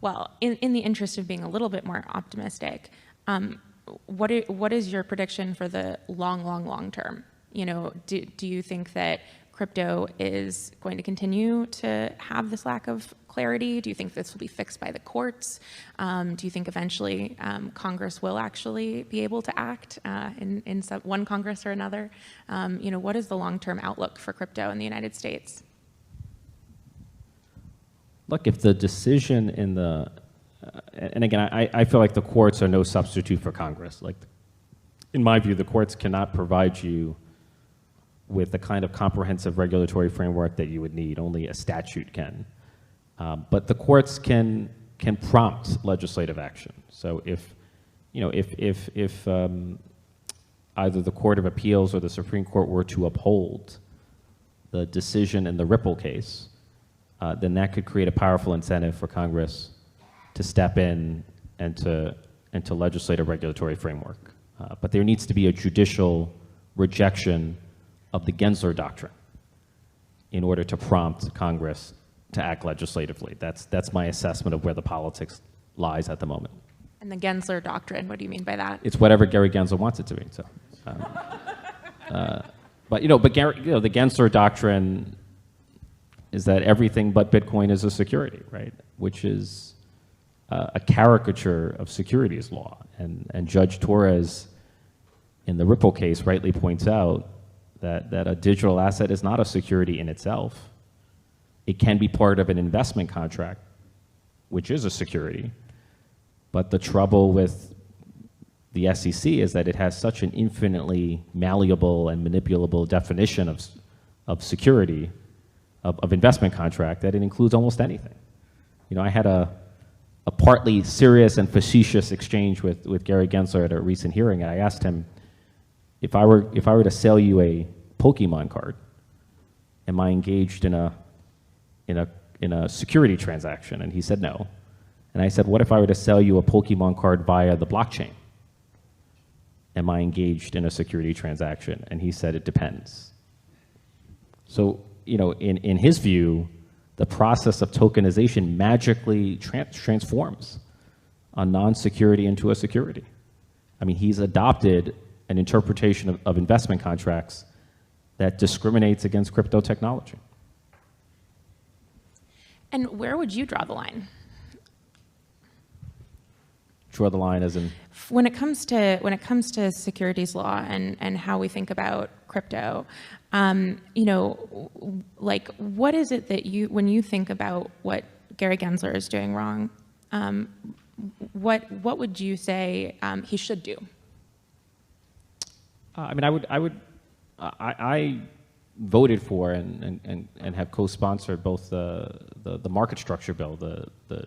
Well, in the interest of being a little bit more optimistic, what is your prediction for the long term? Do you think that crypto is going to continue to have this lack of clarity? Do you think this will be fixed by the courts? Do you think eventually Congress will actually be able to act in one Congress or another? What is the long-term outlook for crypto in the United States? Look, if the decision in the, and again, I feel like the courts are no substitute for Congress. Like, in my view, the courts cannot provide you with the kind of comprehensive regulatory framework that you would need. Only a statute can. But the courts can prompt legislative action. So if either the Court of Appeals or the Supreme Court were to uphold the decision in the Ripple case, then that could create a powerful incentive for Congress to step in and to legislate a regulatory framework. But there needs to be a judicial rejection of the Gensler doctrine in order to prompt Congress to act legislatively. That's my assessment of where the politics lies at the moment. And the Gensler doctrine, what do you mean by that? It's whatever Gary Gensler wants it to be. So, but the Gensler doctrine is that everything but Bitcoin is a security, right? Which is a caricature of securities law. And Judge Torres, in the Ripple case, rightly points out that a digital asset is not a security in itself. It can be part of an investment contract, which is a security. But the trouble with the SEC is that it has such an infinitely malleable and manipulable definition of security, of investment contract, that it includes almost anything. I had a partly serious and facetious exchange with Gary Gensler at a recent hearing, and I asked him, if I were to sell you a Pokemon card, am I engaged in a security transaction? And he said no. And I said, what if I were to sell you a Pokemon card via the blockchain? Am I engaged in a security transaction? And he said, it depends. So, in his view, the process of tokenization magically transforms a non-security into a security. I mean, he's adopted an interpretation of investment contracts that discriminates against crypto technology. And where would you draw the line? Draw the line as in? When it comes to securities law and how we think about crypto, like, what is it that when you think about what Gary Gensler is doing wrong, what would you say he should do? I voted for and have co-sponsored both the market structure bill,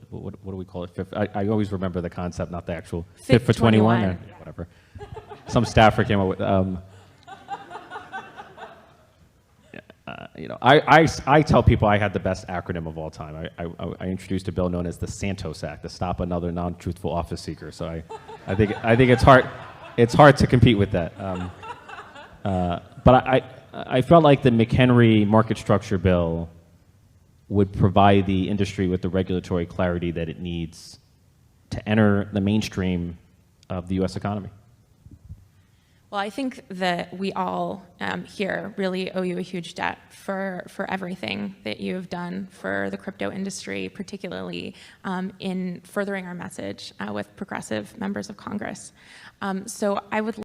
what do we call it? I always remember the concept, not the actual Fit for 21 or whatever. Some staffer came up with. I tell people I had the best acronym of all time. I introduced a bill known as the Santos Act to stop another non-truthful office seeker. So I think it's hard to compete with that. But I felt like the McHenry market structure bill would provide the industry with the regulatory clarity that it needs to enter the mainstream of the U.S. economy. Well, I think that we all here really owe you a huge debt for everything that you have done for the crypto industry, particularly in furthering our message with progressive members of Congress. So I would